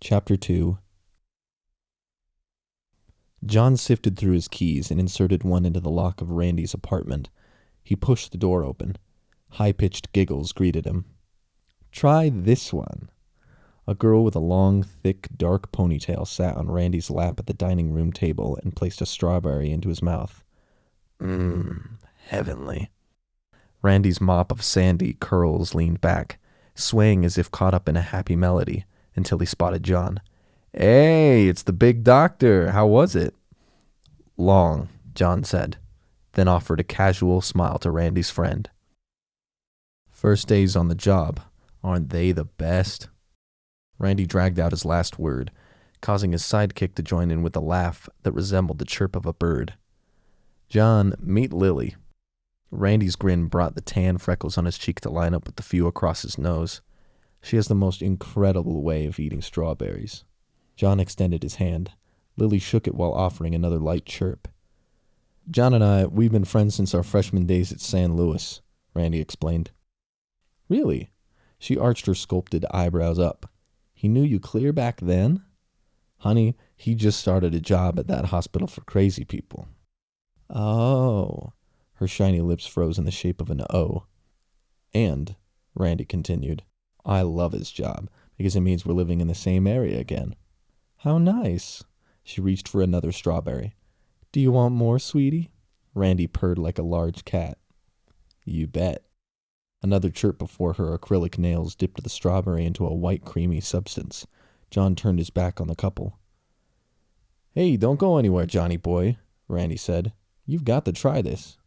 Chapter 2. John sifted through his keys and inserted one into the lock of Randy's apartment. He pushed the door open. High-pitched giggles greeted him. "Try this one." A girl with a long, thick, dark ponytail sat on Randy's lap at the dining room table and placed a strawberry into his mouth. Heavenly. Randy's mop of sandy curls leaned back, swaying as if caught up in a happy melody, until he spotted John. "Hey, it's the big doctor. How was it?" "Long," John said, then offered a casual smile to Randy's friend. "First days on the job. Aren't they the best?" Randy dragged out his last word, causing his sidekick to join in with a laugh that resembled the chirp of a bird. "John, meet Lily." Randy's grin brought the tan freckles on his cheek to line up with the few across his nose. "She has the most incredible way of eating strawberries." John extended his hand. Lily shook it while offering another light chirp. "John and we've been friends since our freshman days at San Luis," Randy explained. "Really?" She arched her sculpted eyebrows up. "He knew you clear back then?" "Honey, he just started a job at that hospital for crazy people." "Oh." Her shiny lips froze in the shape of an O. "And," Randy continued, "I love his job because it means we're living in the same area again." "How nice." She reached for another strawberry. "Do you want more, sweetie?" Randy purred like a large cat. "You bet." Another chirp before her acrylic nails dipped the strawberry into a white creamy substance. John turned his back on the couple. "Hey, don't go anywhere, Johnny boy," Randy said. "You've got to try this."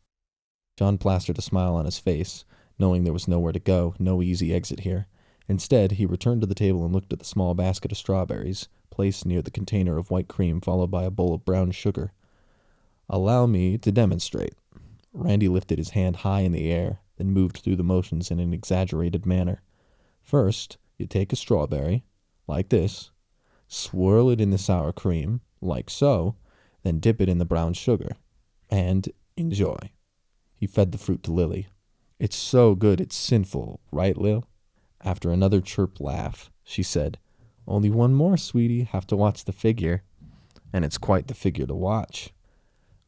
John plastered a smile on his face, knowing there was nowhere to go, no easy exit here. Instead, he returned to the table and looked at the small basket of strawberries, placed near the container of white cream, followed by a bowl of brown sugar. "Allow me to demonstrate." Randy lifted his hand high in the air, then moved through the motions in an exaggerated manner. "First, you take a strawberry, like this, swirl it in the sour cream, like so, then dip it in the brown sugar, and enjoy." He fed the fruit to Lily. "It's so good it's sinful, right, Lil?" After another chirp laugh, she said, "Only one more, sweetie. Have to watch the figure." "And it's quite the figure to watch."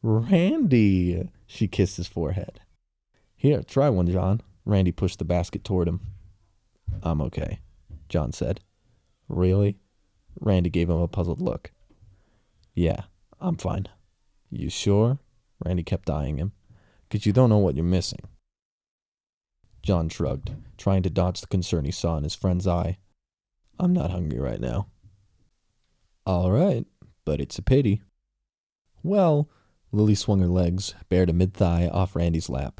"Randy!" She kissed his forehead. "Here, try one, John." Randy pushed the basket toward him. "I'm okay," John said. "Really?" Randy gave him a puzzled look. "Yeah, I'm fine." "You sure?" Randy kept eyeing him. "'Cause you don't know what you're missing." John shrugged, trying to dodge the concern he saw in his friend's eye. "I'm not hungry right now." "All right, but it's a pity." "Well," Lily swung her legs, bared a mid-thigh off Randy's lap.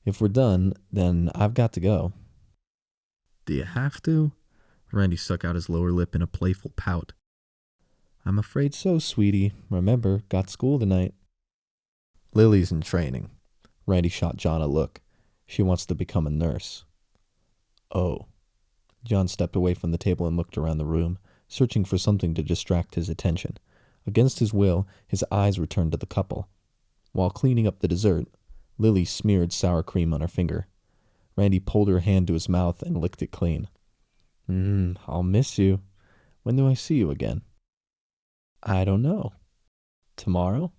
"If we're done, then I've got to go." "Do you have to?" Randy stuck out his lower lip in a playful pout. "I'm afraid so, sweetie. Remember, got school tonight." "Lily's in training." Randy shot John a look. "She wants to become a nurse." "Oh." John stepped away from the table and looked around the room, searching for something to distract his attention. Against his will, his eyes returned to the couple. While cleaning up the dessert, Lily smeared sour cream on her finger. Randy pulled her hand to his mouth and licked it clean. I'll miss you. When do I see you again?" "I don't know." "Tomorrow?"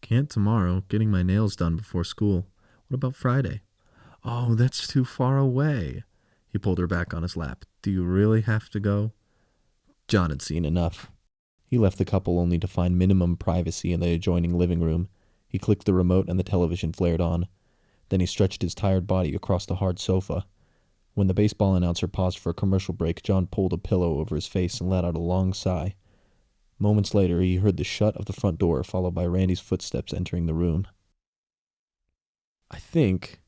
"Can't tomorrow. Getting my nails done before school. What about Friday?" "Oh, that's too far away." He pulled her back on his lap. "Do you really have to go?" John had seen enough. He left the couple only to find minimum privacy in the adjoining living room. He clicked the remote and the television flared on. Then he stretched his tired body across the hard sofa. When the baseball announcer paused for a commercial break, John pulled a pillow over his face and let out a long sigh. Moments later, he heard the shut of the front door, followed by Randy's footsteps entering the room. "I think,"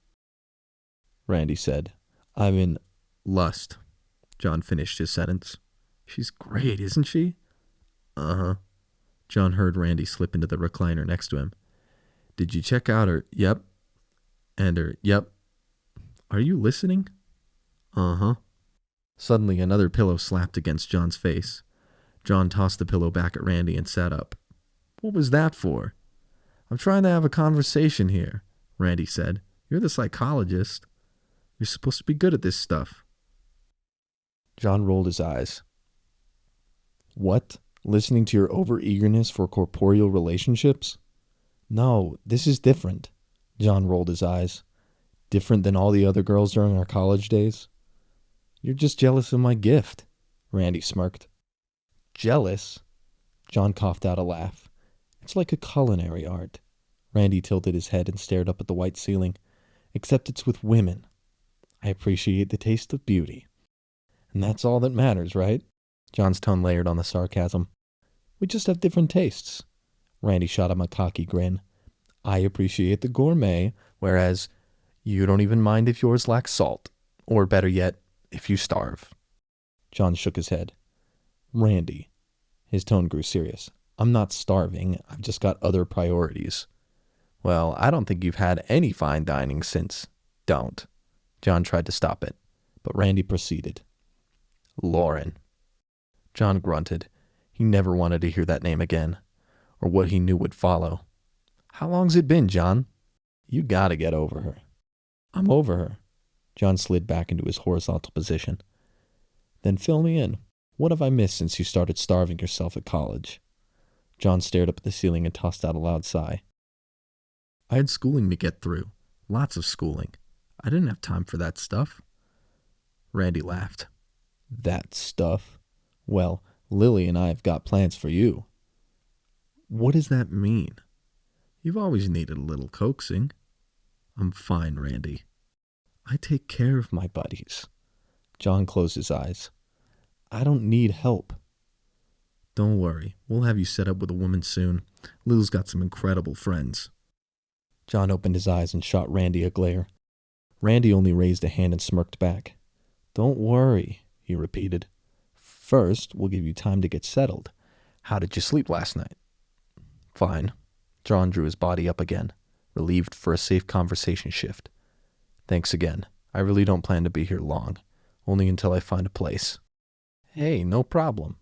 Randy said, "I'm in lust." John finished his sentence. "She's great, isn't she?" "Uh-huh." John heard Randy slip into the recliner next to him. "Did you check out her yep and her yep? Are you listening?" "Uh-huh." Suddenly, another pillow slapped against John's face. John tossed the pillow back at Randy and sat up. "What was that for?" "I'm trying to have a conversation here," Randy said. "You're the psychologist. You're supposed to be good at this stuff." John rolled his eyes. What? Listening to your over-eagerness for corporeal relationships? No, this is different. John rolled his eyes. Different than all the other girls during our college days? You're just jealous of my gift, Randy smirked. Jealous? John coughed out a laugh. It's like a culinary art. Randy tilted his head and stared up at the white ceiling. Except it's with women. I appreciate the taste of beauty. And that's all that matters, right? John's tone layered on the sarcasm. We just have different tastes. Randy shot him a cocky grin. I appreciate the gourmet, whereas you don't even mind if yours lacks salt. Or better yet, if you starve. John shook his head. Randy. His tone grew serious. I'm not starving. I've just got other priorities. Well, I don't think you've had any fine dining since. Don't. John tried to stop it, but Randy proceeded. Lauren. John grunted. He never wanted to hear that name again, or what he knew would follow. How long's it been, John? You gotta get over her. I'm over her. John slid back into his horizontal position. Then fill me in. What have I missed since you started starving yourself at college? John stared up at the ceiling and tossed out a loud sigh. I had schooling to get through. Lots of schooling. I didn't have time for that stuff. Randy laughed. That stuff? Well, Lily and I have got plans for you. What does that mean? You've always needed a little coaxing. I'm fine, Randy. I take care of my buddies. John closed his eyes. I don't need help. Don't worry. We'll have you set up with a woman soon. Lil's got some incredible friends. John opened his eyes and shot Randy a glare. Randy only raised a hand and smirked back. Don't worry, he repeated. First, we'll give you time to get settled. How did you sleep last night? Fine. John drew his body up again, relieved for a safe conversation shift. Thanks again. I really don't plan to be here long, only until I find a place. Hey, no problem.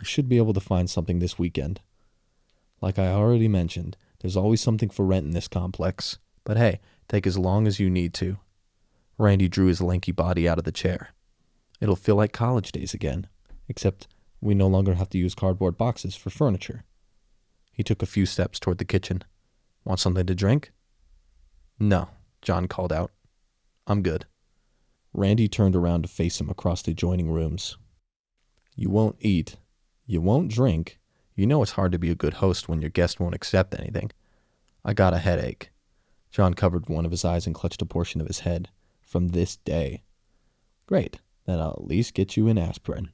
I should be able to find something this weekend. Like I already mentioned, there's always something for rent in this complex. But hey, take as long as you need to. Randy drew his lanky body out of the chair. It'll feel like college days again, except we no longer have to use cardboard boxes for furniture. He took a few steps toward the kitchen. Want something to drink? No, John called out. I'm good. Randy turned around to face him across the adjoining rooms. You won't eat. You won't drink. You know it's hard to be a good host when your guest won't accept anything. I got a headache. John covered one of his eyes and clutched a portion of his head. From this day. Great. Then I'll at least get you an aspirin.